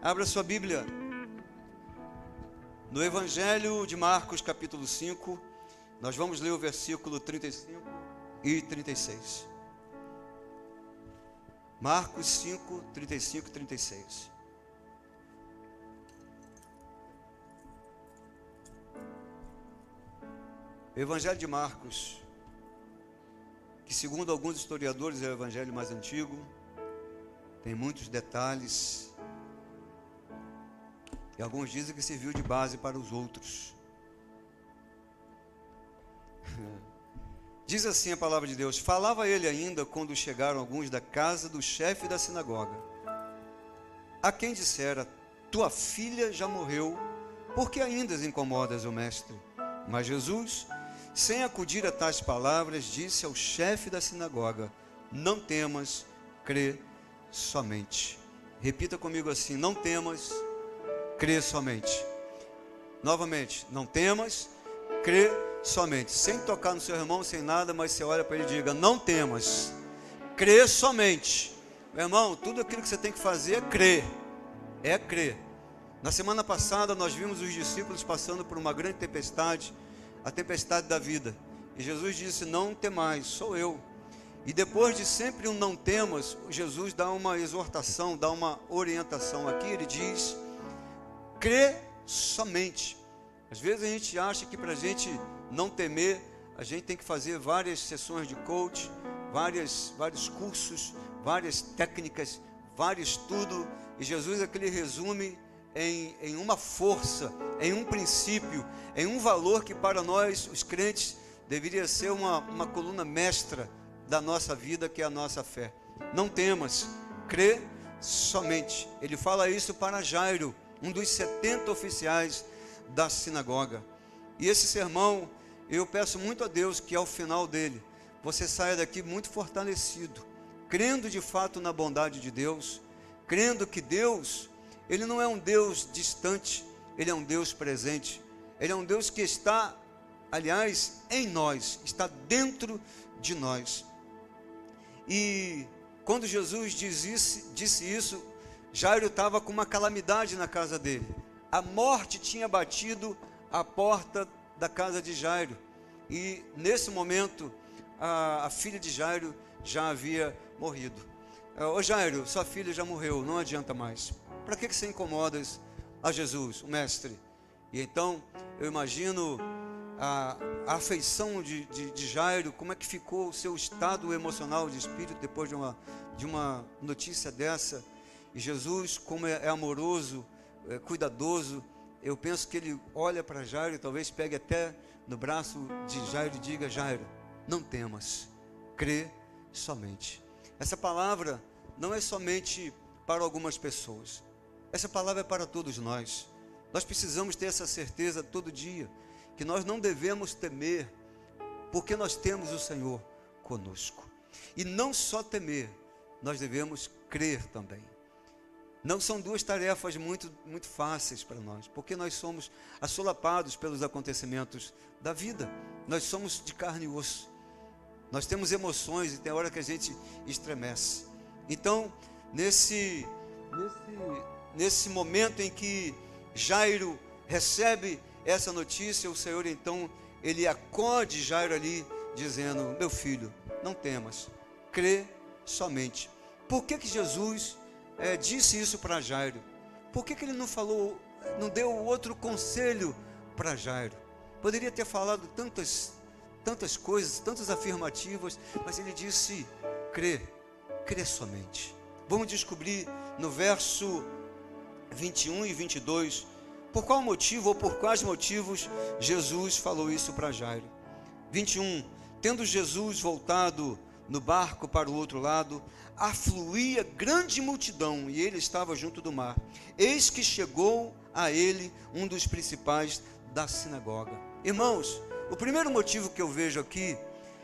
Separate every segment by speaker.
Speaker 1: Abra sua Bíblia no Evangelho de Marcos, capítulo 5. Nós vamos ler o versículo 35 e 36. Marcos 5, 35 e 36. Evangelho de Marcos, que segundo alguns historiadores é o evangelho mais antigo, tem muitos detalhes, e alguns dizem que serviu de base para os outros. Diz assim a palavra de Deus: falava ele ainda quando chegaram alguns da casa do chefe da sinagoga, a quem dissera: tua filha já morreu, por que ainda incomodas o mestre? Mas Jesus, sem acudir a tais palavras, disse ao chefe da sinagoga: não temas, crê somente. Repita comigo assim: não temas, crê somente. Novamente: não temas, crê somente. Sem tocar no seu irmão, sem nada, mas você olha para ele e diga: não temas, crê somente. Meu irmão, tudo aquilo que você tem que fazer é crer. É crer. Na semana passada nós vimos os discípulos passando por uma grande tempestade, a tempestade da vida, e Jesus disse: não temais, sou eu. E depois de sempre um não temas, Jesus dá uma exortação, dá uma orientação aqui. Ele diz: crê somente. Às vezes a gente acha que para a gente não temer, a gente tem que fazer várias sessões de coach, vários cursos, várias técnicas, vários estudos, e Jesus aqui ele resume em uma força, em um princípio, em um valor que para nós, os crentes, deveria ser uma coluna mestra da nossa vida, que é a nossa fé. Não temas, crê somente. Ele fala isso para Jairo, um dos 70 oficiais da sinagoga. E esse sermão, eu peço muito a Deus que ao final dele, você saia daqui muito fortalecido, crendo de fato na bondade de Deus, crendo que Deus, Ele não é um Deus distante, Ele é um Deus presente, Ele é um Deus que está, aliás, em nós, está dentro de nós. E quando Jesus disse isso, Jairo estava com uma calamidade na casa dele. A morte tinha batido a porta da casa de Jairo, e nesse momento a filha de Jairo já havia morrido. Ô Jairo, sua filha já morreu, não adianta mais. Para que você incomodas a Jesus, o mestre? E então eu imagino a afeição de Jairo, como é que ficou o seu estado emocional de espírito depois de uma notícia dessa. E Jesus, como é amoroso, cuidadoso, eu penso que ele olha para Jairo e talvez pegue até no braço de Jairo e diga: Jairo, não temas, crê somente. Essa palavra não é somente para algumas pessoas, essa palavra é para todos nós. Nós precisamos ter essa certeza todo dia, que nós não devemos temer, porque nós temos o Senhor conosco. E não só temer, nós devemos crer também. Não são duas tarefas muito fáceis para nós, porque nós somos assolapados pelos acontecimentos da vida. Nós somos de carne e osso. Nós temos emoções e tem hora que a gente estremece. Então, nesse momento em que Jairo recebe essa notícia, o Senhor então, ele acode Jairo ali, dizendo: meu filho, não temas, crê somente. Por que Jesus disse isso para Jairo? Por que ele não falou, não deu outro conselho para Jairo? Poderia ter falado tantas coisas, tantas afirmativas, mas ele disse: crê somente. Vamos descobrir no verso 21 e 22, por qual motivo ou por quais motivos Jesus falou isso para Jairo. 21, tendo Jesus voltado no barco para o outro lado, afluía grande multidão, e ele estava junto do mar. Eis que chegou a ele um dos principais da sinagoga. Irmãos, o primeiro motivo que eu vejo aqui,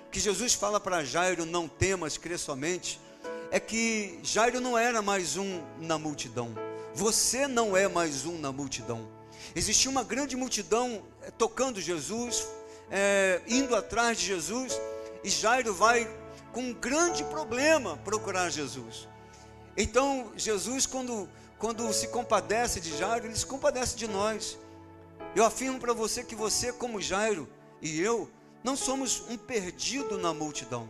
Speaker 1: que Jesus fala para Jairo: não temas, crê somente, é que Jairo não era mais um na multidão. Você não é mais um na multidão. Existia uma grande multidão tocando Jesus, indo atrás de Jesus, e Jairo vai com um grande problema procurar Jesus. Então Jesus, quando quando se compadece de Jairo, ele se compadece de nós. Eu afirmo para você que você, como Jairo e eu, não somos um perdido na multidão.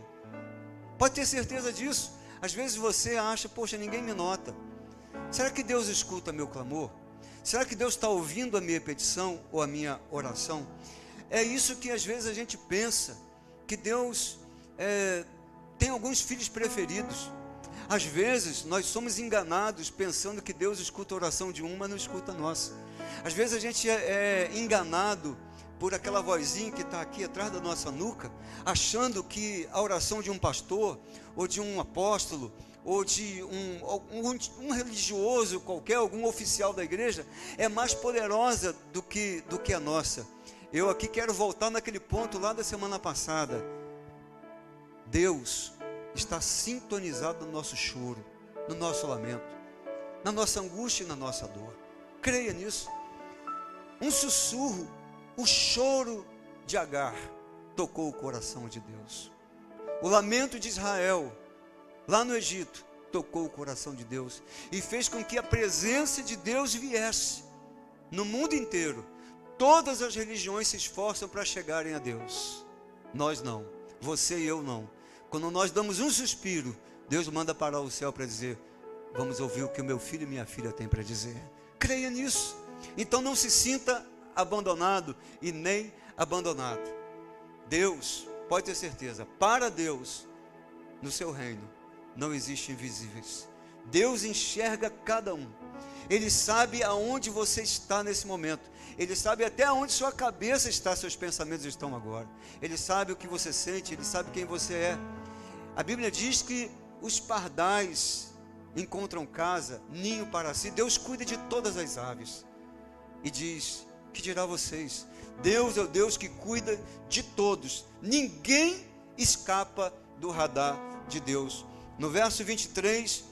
Speaker 1: Pode ter certeza disso. Às vezes você acha, poxa, ninguém me nota. Será que Deus escuta meu clamor? Será que Deus está ouvindo a minha petição ou a minha oração? É isso que às vezes a gente pensa, que Deus tem alguns filhos preferidos. Às vezes nós somos enganados pensando que Deus escuta a oração de um, mas não escuta a nossa. Às vezes a gente é enganado por aquela vozinha que está aqui atrás da nossa nuca, achando que a oração de um pastor, ou de um apóstolo, ou de um religioso qualquer, algum oficial da igreja, é mais poderosa do que a nossa. Eu aqui quero voltar naquele ponto lá da semana passada. Deus está sintonizado no nosso choro, no nosso lamento, na nossa angústia e na nossa dor. Creia nisso. Um sussurro, o choro de Agar tocou o coração de Deus. O lamento de Israel, lá no Egito, tocou o coração de Deus e fez com que a presença de Deus viesse no mundo inteiro. Todas as religiões se esforçam para chegarem a Deus. Nós não, você e eu não. Quando nós damos um suspiro, Deus manda parar o céu para dizer: vamos ouvir o que o meu filho e minha filha têm para dizer. Creia nisso. Então não se sinta abandonado e nem abandonado. Deus, pode ter certeza, para Deus, no seu reino, não existem invisíveis. Deus enxerga cada um. Ele sabe aonde você está nesse momento. Ele sabe até onde sua cabeça está, seus pensamentos estão agora. Ele sabe o que você sente, Ele sabe quem você é. A Bíblia diz que os pardais encontram casa, ninho para si. Deus cuida de todas as aves. E diz: que dirá vocês? Deus é o Deus que cuida de todos. Ninguém escapa do radar de Deus. No verso 23,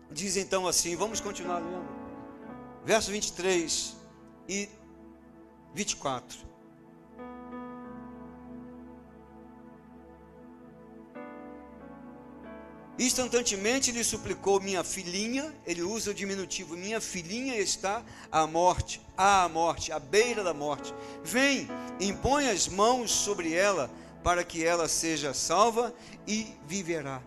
Speaker 1: diz então assim, vamos continuar lendo. Verso 23 e 24. Instantaneamente lhe suplicou: minha filhinha, ele usa o diminutivo, minha filhinha está à morte, à beira da morte. Vem, impõe as mãos sobre ela, para que ela seja salva e viverá.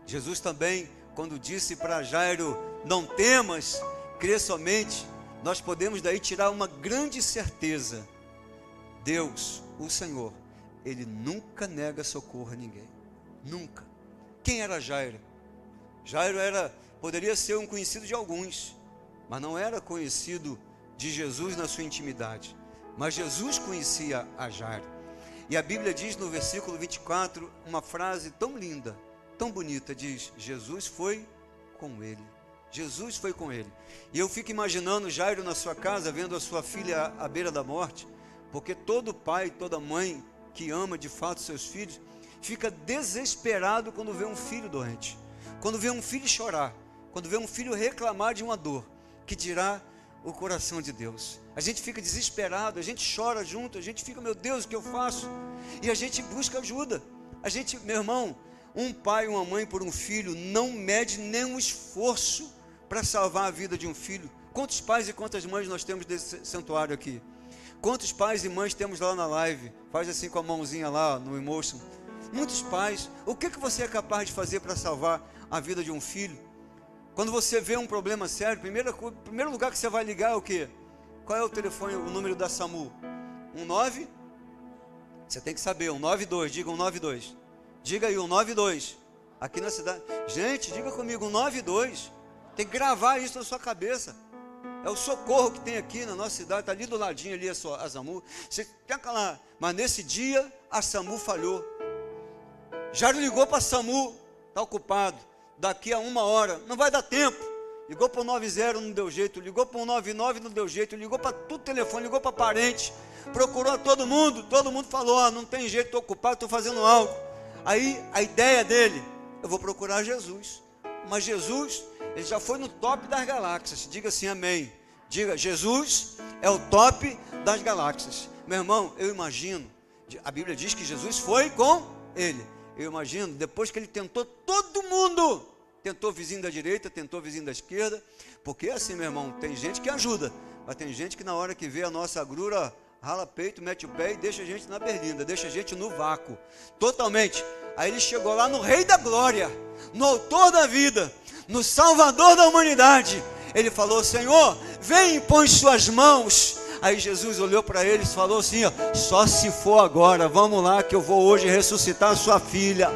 Speaker 1: Jesus também, quando disse para Jairo: não temas, crê somente, nós podemos daí tirar uma grande certeza. Deus, o Senhor, Ele nunca nega socorro a ninguém, nunca. Quem era Jairo? Jairo poderia ser um conhecido de alguns, mas não era conhecido de Jesus na sua intimidade. Mas Jesus conhecia a Jairo. E a Bíblia diz no versículo 24, uma frase tão linda, tão bonita, diz: Jesus foi com ele. Jesus foi com ele. E eu fico imaginando Jairo na sua casa, vendo a sua filha à beira da morte, porque todo pai, toda mãe que ama de fato seus filhos, fica desesperado quando vê um filho doente, quando vê um filho chorar, quando vê um filho reclamar de uma dor, que dirá o coração de Deus. A gente fica desesperado, a gente chora junto, a gente fica: meu Deus, o que eu faço? E a gente busca ajuda. A gente, meu irmão, um pai e uma mãe por um filho não mede nenhum esforço para salvar a vida de um filho. Quantos pais e quantas mães nós temos desse santuário aqui? Quantos pais e mães temos lá na live? Faz assim com a mãozinha lá no emotion. Muitos pais. O que você é capaz de fazer para salvar a vida de um filho? Quando você vê um problema sério, primeiro lugar que você vai ligar é o quê? Qual é o telefone, o número da SAMU? 19? Você tem que saber, 192, diga 192. Diga aí, 192. Aqui na cidade. Gente, diga comigo, 192. Tem que gravar isso na sua cabeça. É o socorro que tem aqui na nossa cidade, está ali do ladinho ali a SAMU. Você quer calar? Mas nesse dia a SAMU falhou. Jairo ligou para a SAMU, está ocupado, daqui a 1 hora, não vai dar tempo. Ligou para o 90, não deu jeito, ligou para o 99, não deu jeito, ligou para todo telefone, ligou para parente, procurou todo mundo falou: não tem jeito, estou ocupado, estou fazendo algo. Aí a ideia dele: eu vou procurar Jesus. Mas Jesus, ele já foi no top das galáxias. Diga assim, amém. Diga: Jesus é o top das galáxias. Meu irmão, eu imagino, a Bíblia diz que Jesus foi com ele. Eu imagino, depois que ele tentou todo mundo, Tentou vizinho da direita, tentou vizinho da esquerda, porque assim, meu irmão, tem gente que ajuda, mas tem gente que na hora que vê a nossa agrura, rala peito, mete o pé e deixa a gente na berlinda, deixa a gente no vácuo, totalmente. Aí ele chegou lá no Rei da Glória, no Autor da vida, no Salvador da humanidade. Ele falou: Senhor, vem e põe suas mãos. Aí Jesus olhou para eles e falou assim: ó, só se for agora, vamos lá que eu vou hoje ressuscitar a sua filha.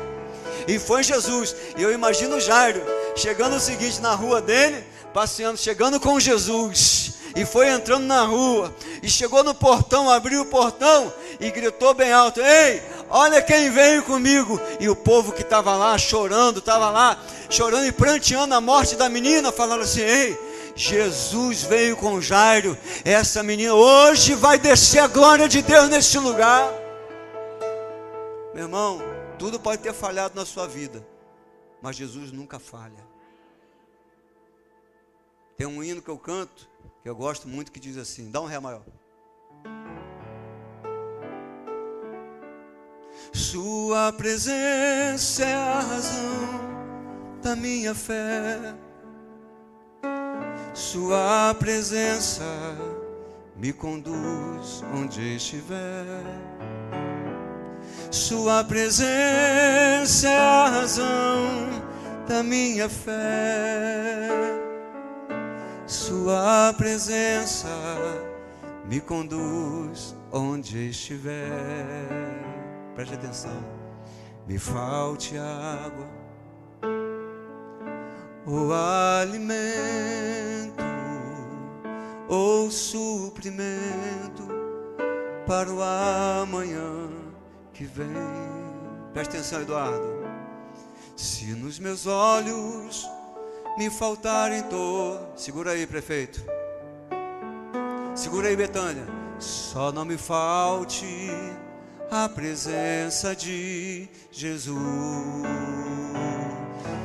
Speaker 1: E foi Jesus. E eu imagino Jairo chegando o seguinte na rua dele, passeando, chegando com Jesus, e foi entrando na rua, e chegou no portão, abriu o portão e gritou bem alto: ei, olha quem veio comigo. E o povo que estava lá chorando e pranteando a morte da menina, falando assim: ei, Jesus veio com Jairo, essa menina hoje vai descer a glória de Deus neste lugar. Meu irmão, tudo pode ter falhado na sua vida, mas Jesus nunca falha. Tem um hino que eu canto, que eu gosto muito, que diz assim, dá um ré maior. Sua presença é a razão da minha fé. Sua presença me conduz onde estiver. Sua presença é a razão da minha fé. Sua presença me conduz onde estiver. Preste atenção. Me falte água ou alimento ou suprimento para o amanhã que vem. Preste atenção, Eduardo. Se nos meus olhos me faltarem dor, segura aí, prefeito, segura aí, Betânia, só não me falte a presença de Jesus.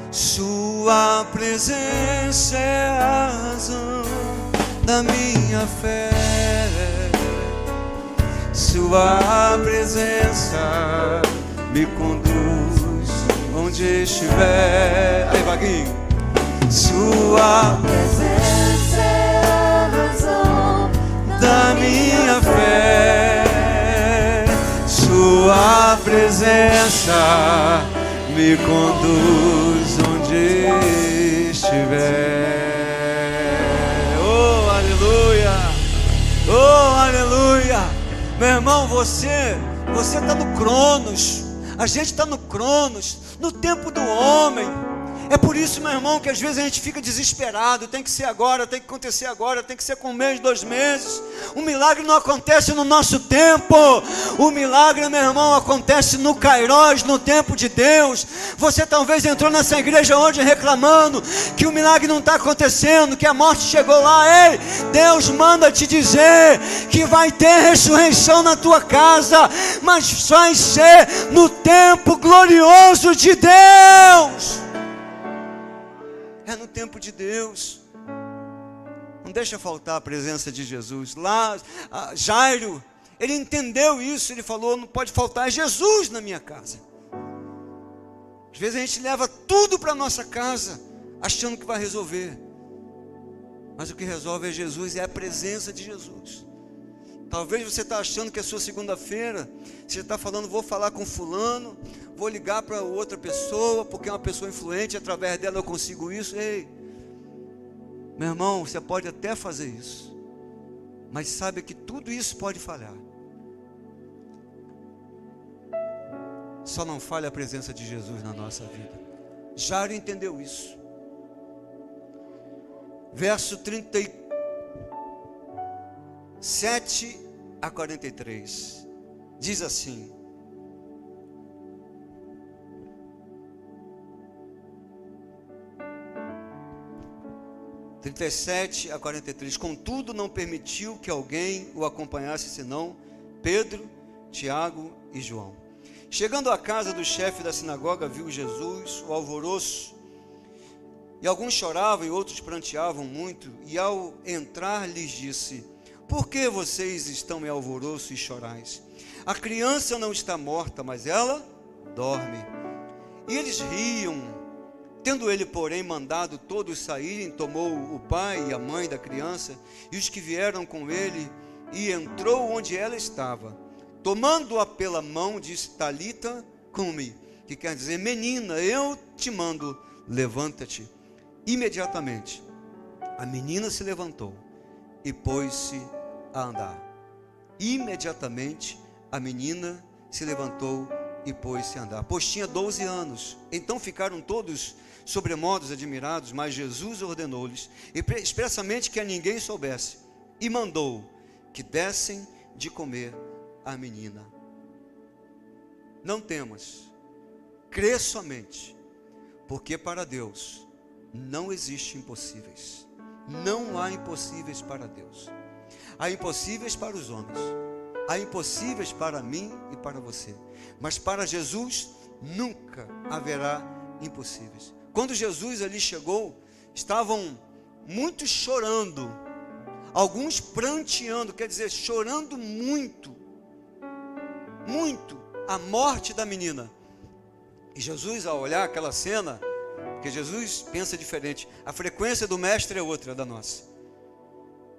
Speaker 1: Sua presença é a razão da minha fé. Sua presença me conduz onde estiver. Aí, Vaguinho. Sua presença é a razão da minha fé. Sua presença me conduz onde estiver. Oh, aleluia! Oh, aleluia! Meu irmão, você está no Cronos. A gente está no Cronos, no tempo do homem. É por isso, meu irmão, que às vezes a gente fica desesperado. Tem que ser agora, tem que acontecer agora, tem que ser com 1 mês, 2 meses. O milagre não acontece no nosso tempo. O milagre, meu irmão, acontece no Kairos, no tempo de Deus. Você talvez entrou nessa igreja hoje reclamando que o milagre não está acontecendo, que a morte chegou lá. Ei, Deus manda te dizer que vai ter ressurreição na tua casa, mas vai ser no tempo glorioso de Deus. É no tempo de Deus. Não deixa faltar a presença de Jesus. Lá, Jairo, ele entendeu isso. Ele falou: não pode faltar Jesus na minha casa. Às vezes a gente leva tudo para a nossa casa, achando que vai resolver. Mas o que resolve é Jesus, é a presença de Jesus. Talvez você está achando que é sua segunda-feira, você está falando: vou falar com fulano, vou ligar para outra pessoa, porque é uma pessoa influente, através dela eu consigo isso. Ei, meu irmão, você pode até fazer isso, mas sabe que tudo isso pode falhar. Só não falha a presença de Jesus na nossa vida. Jairo entendeu isso. Verso 37 a 43 diz assim: 37 a 43. Contudo, não permitiu que alguém o acompanhasse, senão Pedro, Tiago e João. Chegando à casa do chefe da sinagoga, viu Jesus, o alvoroço, e alguns choravam e outros pranteavam muito, e ao entrar lhes disse: por que vocês estão em alvoroço e chorais? A criança não está morta, mas ela dorme. E eles riam Tendo ele, porém, mandado todos saírem, tomou o pai e a mãe da criança e os que vieram com ele, e entrou onde ela estava. Tomando-a pela mão, disse: Talita cumi, que quer dizer: menina, eu te mando, levanta-te. Imediatamente a menina se levantou e pôs-se a andar. Imediatamente a menina se levantou e pôs-se a andar, pois tinha 12 anos. Então ficaram todos sobremodos admirados, mas Jesus ordenou-lhes expressamente que a ninguém soubesse, e mandou que dessem de comer à menina. Não temas, crê somente, porque para Deus não existe impossíveis. Não há impossíveis para Deus. Há impossíveis para os homens, há impossíveis para mim e para você, mas para Jesus nunca haverá impossíveis. Quando Jesus ali chegou, estavam muitos chorando, alguns pranteando, quer dizer, chorando muito, a morte da menina. E Jesus, ao olhar aquela cena, porque Jesus pensa diferente, a frequência do mestre é outra da nossa.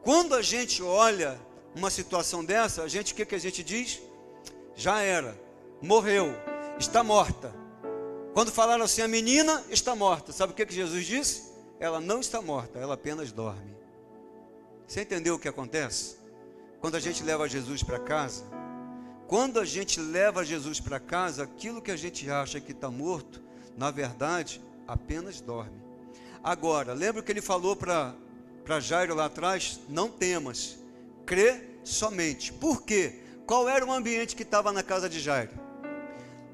Speaker 1: Quando a gente olha uma situação dessa, o que a gente diz? Já era, morreu, está morta. Quando falaram assim, a menina está morta, sabe o que Jesus disse? Ela não está morta, ela apenas dorme. Você entendeu o que acontece? Quando a gente leva Jesus para casa, aquilo que a gente acha que está morto, na verdade, apenas dorme. Agora, lembra o que ele falou para Jairo lá atrás? Não temas, crê somente. Por quê? Qual era o ambiente que estava na casa de Jairo?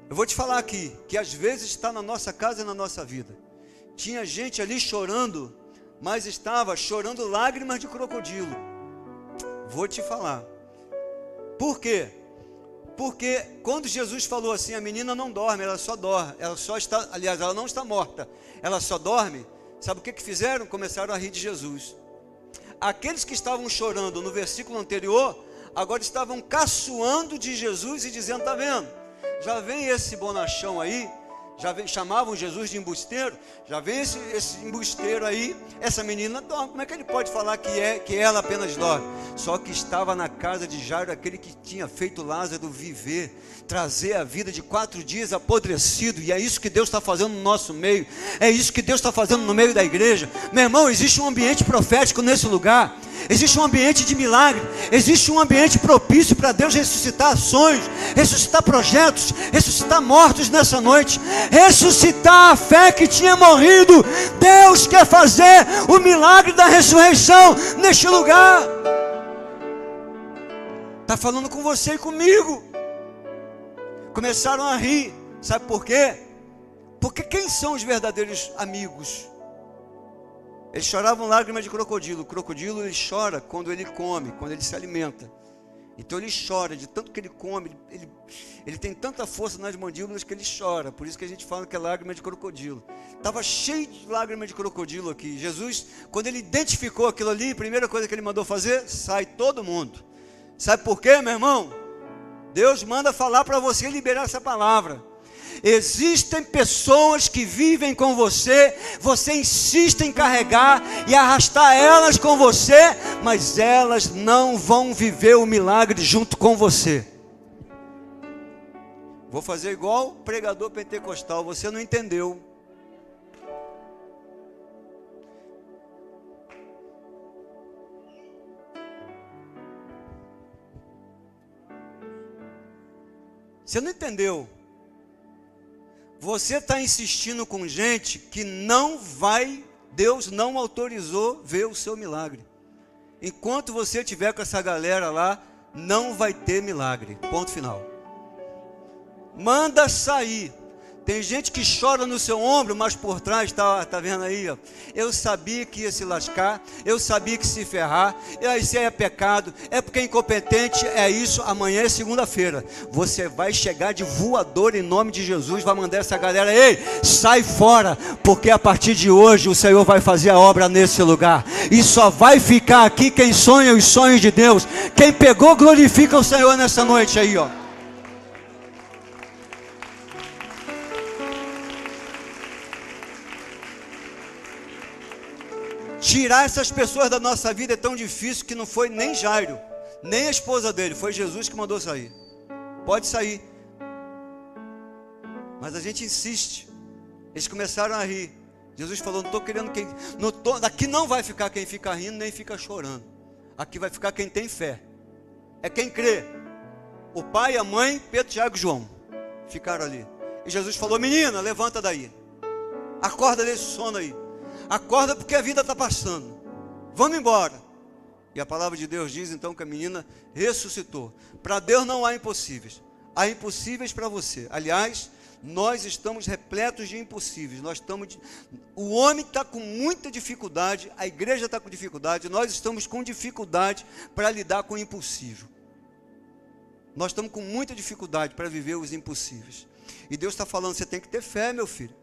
Speaker 1: Eu vou te falar aqui, que às vezes está na nossa casa e na nossa vida. Tinha gente ali chorando, mas estava chorando lágrimas de crocodilo. Vou te falar. Por quê? Porque quando Jesus falou assim, a menina não dorme, ela só dorme, ela não está morta, ela só dorme. Sabe o que fizeram? Começaram a rir de Jesus. Aqueles que estavam chorando no versículo anterior, agora estavam caçoando de Jesus e dizendo: está vendo? Já vem esse bonachão aí, chamavam Jesus de embusteiro, já vem esse embusteiro aí, essa menina dorme. Como é que ele pode falar que ela apenas dorme? Só que estava na casa de Jairo aquele que tinha feito Lázaro viver, trazer a vida de 4 dias apodrecido. E é isso que Deus está fazendo no nosso meio, é isso que Deus está fazendo no meio da igreja. Meu irmão, existe um ambiente profético nesse lugar, existe um ambiente de milagre, existe um ambiente propício para Deus ressuscitar sonhos, ressuscitar projetos, ressuscitar mortos nessa noite, ressuscitar a fé que tinha morrido. Deus quer fazer o milagre da ressurreição neste lugar. Está falando com você e comigo. Começaram a rir, sabe por quê? Porque quem são os verdadeiros amigos? Eles choravam lágrimas de crocodilo. O crocodilo, ele chora quando ele come, quando ele se alimenta. Então ele chora, de tanto que ele come, ele tem tanta força nas mandíbulas que ele chora. Por isso que a gente fala que é lágrima de crocodilo. Estava cheio de lágrimas de crocodilo aqui. Jesus, quando ele identificou aquilo ali, a primeira coisa que ele mandou fazer: sai todo mundo. Sabe por quê, meu irmão? Deus manda falar para você liberar essa palavra. Existem pessoas que vivem com você, você insiste em carregar e arrastar elas com você, mas elas não vão viver o milagre junto com você. Vou fazer igual pregador pentecostal, você não entendeu. Você não entendeu. Você está insistindo com gente que não vai, Deus não autorizou ver o seu milagre. Enquanto você estiver com essa galera lá, não vai ter milagre. Ponto final. Manda sair. Tem gente que chora no seu ombro, mas por trás, tá vendo aí, ó? Eu sabia que ia se lascar, eu sabia que se ferrar, isso aí é pecado, é porque é incompetente, é isso. Amanhã é segunda-feira, você vai chegar de voador em nome de Jesus, vai mandar essa galera: ei, sai fora, porque a partir de hoje o Senhor vai fazer a obra nesse lugar, e só vai ficar aqui quem sonha os sonhos de Deus. Quem pegou, glorifica o Senhor nessa noite aí, ó. Tirar essas pessoas da nossa vida é tão difícil que não foi nem Jairo, nem a esposa dele, foi Jesus que mandou sair. Pode sair. Mas a gente insiste. Eles começaram a rir. Jesus falou, não estou querendo quem... Aqui não vai ficar quem fica rindo, nem fica chorando. Aqui vai ficar quem tem fé. É quem crê. O pai, a mãe, Pedro, Tiago e João ficaram ali. E Jesus falou, menina, levanta daí. Acorda desse sono aí. Acorda porque a vida está passando. Vamos embora. E a palavra de Deus diz então que a menina ressuscitou. Para Deus não há impossíveis. Há impossíveis para você. Aliás, nós estamos repletos de impossíveis. O homem está com muita dificuldade, a igreja está com dificuldade, nós estamos com dificuldade para lidar com o impossível. Nós estamos com muita dificuldade para viver os impossíveis. E Deus está falando, você tem que ter fé, meu filho.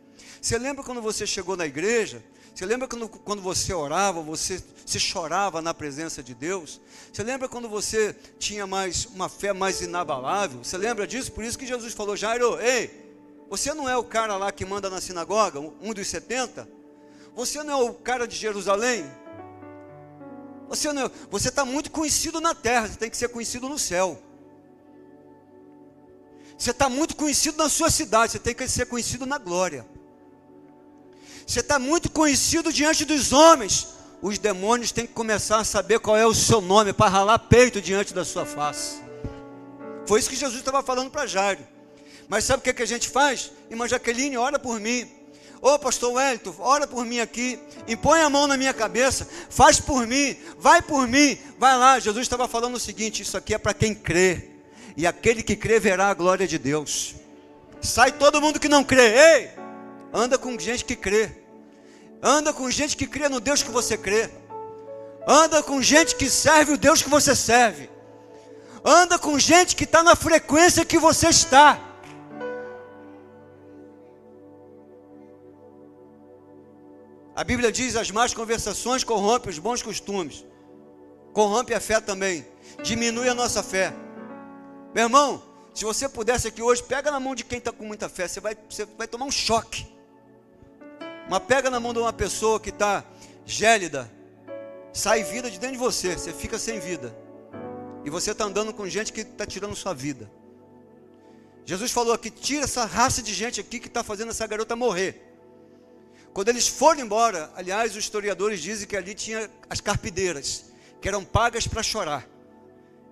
Speaker 1: Você lembra quando você chegou na igreja? Você lembra quando você orava, você chorava na presença de Deus? Você lembra quando você tinha uma fé mais inabalável? Você lembra disso? Por isso que Jesus falou, Jairo, ei, você não é o cara lá que manda na sinagoga, um dos 70? Você não é o cara de Jerusalém? Você está muito conhecido na terra, você tem que ser conhecido no céu. Você está muito conhecido na sua cidade, você tem que ser conhecido na glória. Você está muito conhecido diante dos homens, os demônios têm que começar a saber qual é o seu nome, para ralar peito diante da sua face. Foi isso que Jesus estava falando para Jairo. Mas sabe o que a gente faz? Irmã Jaqueline, ora por mim. Ô pastor Wellington, ora por mim aqui, impõe a mão na minha cabeça, faz por mim, vai lá. Jesus estava falando o seguinte, isso aqui é para quem crê, e aquele que crê verá a glória de Deus. Sai todo mundo que não crê, ei, anda com gente que crê, anda com gente que crê no Deus que você crê, anda com gente que serve o Deus que você serve, anda com gente que está na frequência que você está. A Bíblia diz, as más conversações corrompem os bons costumes, corrompe a fé também, diminui a nossa fé. Meu irmão, se você pudesse aqui hoje, pega na mão de quem está com muita fé, você vai tomar um choque. Mas pega na mão de uma pessoa que está gélida, sai vida de dentro de você, você fica sem vida. E você está andando com gente que está tirando sua vida. Jesus falou aqui, tira essa raça de gente aqui que está fazendo essa garota morrer. Quando eles foram embora, aliás, os historiadores dizem que ali tinha as carpideiras, que eram pagas para chorar.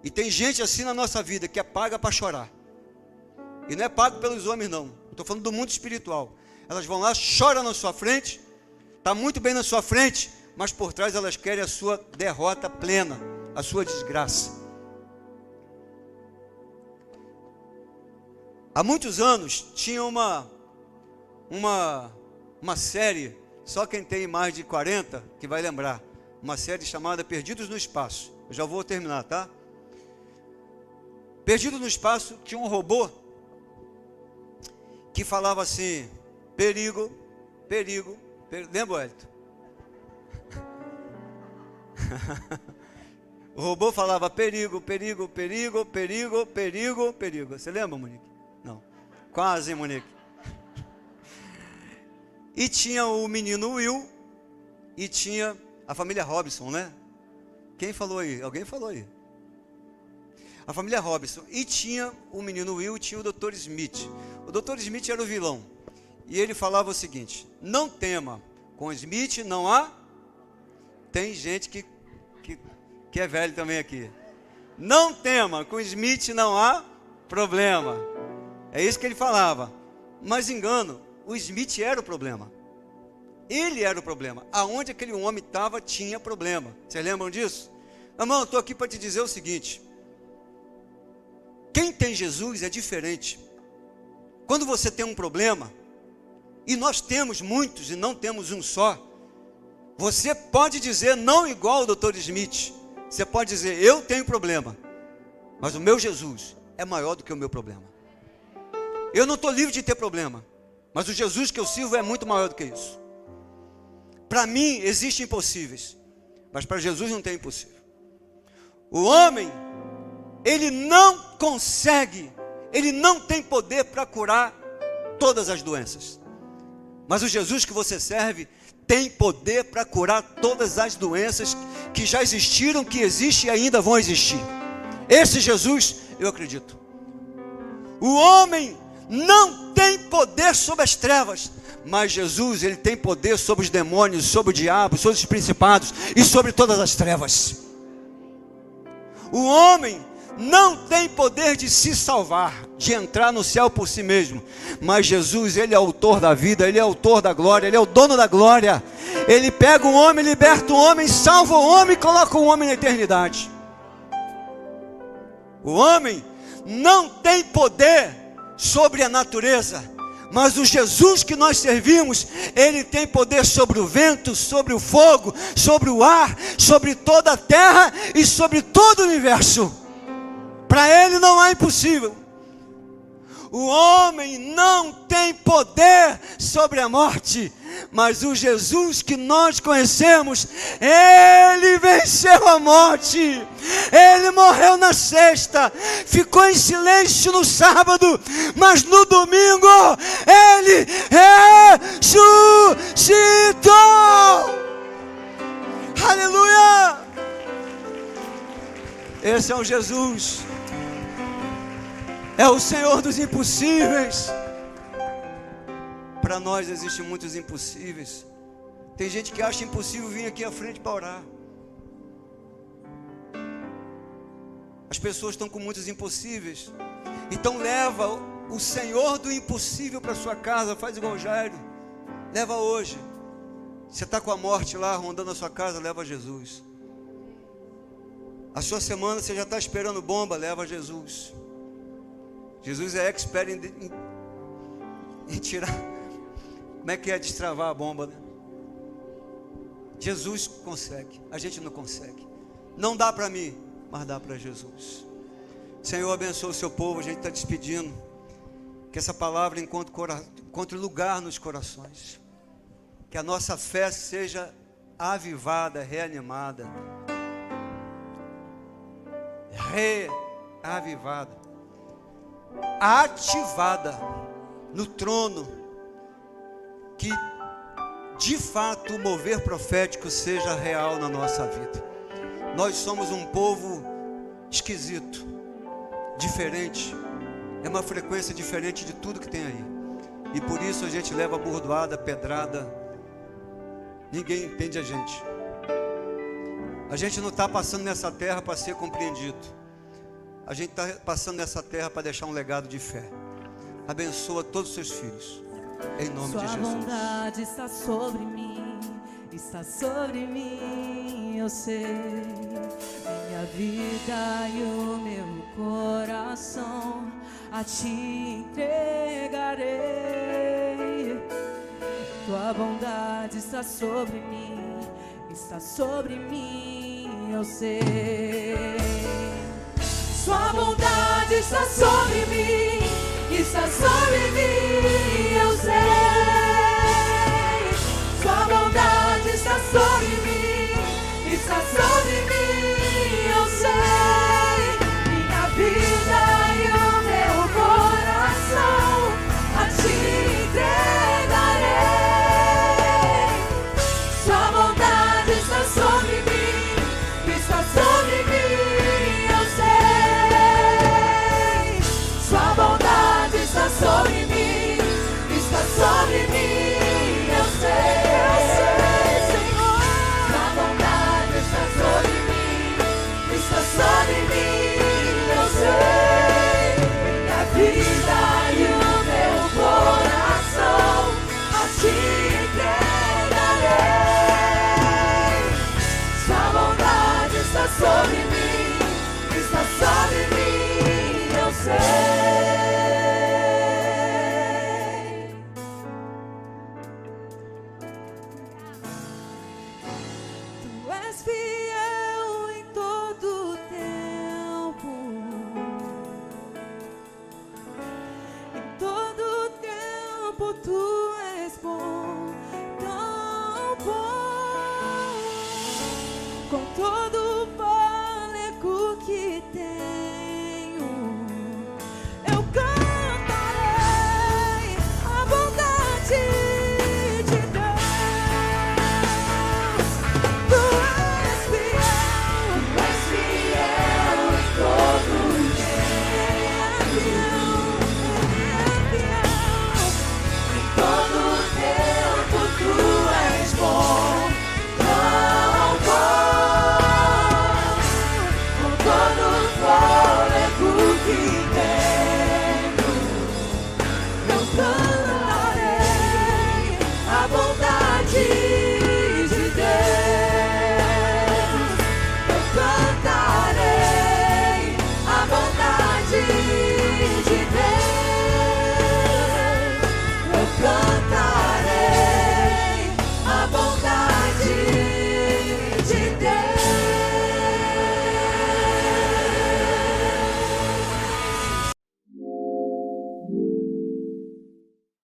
Speaker 1: E tem gente assim na nossa vida, que é paga para chorar. E não é pago pelos homens não, estou falando do mundo espiritual. Elas vão lá, choram na sua frente, está muito bem na sua frente, mas por trás elas querem a sua derrota plena, a sua desgraça. Há muitos anos, tinha uma série, só quem tem mais de 40 que vai lembrar, uma série chamada Perdidos no Espaço. Eu já vou terminar, tá? Perdido no Espaço, tinha um robô que falava assim, perigo, perigo, perigo. Lembra, Wellington? O robô falava perigo, perigo, perigo, perigo, perigo, perigo. Você lembra, Monique? Não, quase, Monique. E tinha o menino Will, e tinha a família Robinson, né? Quem falou aí? Alguém falou aí. A família Robinson. E tinha o menino Will, e tinha o Dr. Smith. O Dr. Smith era o vilão. E ele falava o seguinte, não tema, com Smith não há... Tem gente que é velho também aqui. Não tema, com Smith não há problema. É isso que ele falava. Mas engano, o Smith era o problema. Ele era o problema. Aonde aquele homem estava, tinha problema. Vocês lembram disso? Irmão, eu estou aqui para te dizer o seguinte. Quem tem Jesus é diferente. Quando você tem um problema, e nós temos muitos e não temos um só, você pode dizer não igual o Dr. Smith. Você pode dizer, eu tenho problema, mas o meu Jesus é maior do que o meu problema. Eu não estou livre de ter problema, mas o Jesus que eu sirvo é muito maior do que isso. Para mim existem impossíveis, mas para Jesus não tem impossível. O homem, ele não consegue, ele não tem poder para curar todas as doenças. Mas o Jesus que você serve tem poder para curar todas as doenças que já existiram, que existem e ainda vão existir. Esse Jesus, eu acredito. O homem não tem poder sobre as trevas, mas Jesus, ele tem poder sobre os demônios, sobre o diabo, sobre os principados e sobre todas as trevas. O homem não tem poder de se salvar, de entrar no céu por si mesmo, mas Jesus, ele é autor da vida, ele é autor da glória, ele é o dono da glória. Ele pega o homem, liberta o homem, salva o homem e coloca o homem na eternidade. O homem não tem poder sobre a natureza, mas o Jesus que nós servimos, ele tem poder sobre o vento, sobre o fogo, sobre o ar, sobre toda a terra e sobre todo o universo. Para ele não há impossível. O homem não tem poder sobre a morte, mas o Jesus que nós conhecemos, ele venceu a morte. Ele morreu na sexta, ficou em silêncio no sábado, mas no domingo ele ressuscitou. Aleluia! Esse é o Jesus. É o Senhor dos impossíveis. Para nós existem muitos impossíveis. Tem gente que acha impossível vir aqui à frente para orar. As pessoas estão com muitos impossíveis. Então leva o Senhor do impossível para sua casa. Faz igual o Jairo. Leva hoje. Você está com a morte lá rondando a sua casa, leva Jesus. A sua semana você já está esperando bomba, leva Jesus. Jesus é expert em tirar. Como é que é destravar a bomba, né? Jesus consegue, a gente não consegue. Não dá para mim, mas dá para Jesus. Senhor, abençoa o seu povo. A gente está despedindo. Que essa palavra encontre lugar nos corações. Que a nossa fé seja avivada, reanimada, reavivada, ativada no trono. Que de fato o mover profético seja real na nossa vida. Nós somos um povo esquisito, diferente. É uma frequência diferente de tudo que tem aí. E por isso a gente leva burdoada, pedrada. Ninguém entende a gente. A gente não está passando nessa terra para ser compreendido. A gente está passando nessa terra para deixar um legado de fé. Abençoa todos os seus filhos. Em nome de Jesus.
Speaker 2: Sua bondade está sobre mim, eu sei. Minha vida e o meu coração a te entregarei. Tua bondade está sobre mim, eu sei. Sua bondade está sobre mim, eu sei. Sua bondade está sobre mim, eu sei. Minha vida e o meu coração a te entregarei. Sua bondade está sobre mim, eu sei. Sua bondade está sobre mim, eu sei. Senhor. Sua bondade está sobre mim, eu sei. Minha vida e o meu coração a te entregarei. Sua bondade está sobre mim, eu sei. Com todo o fôlego que tem.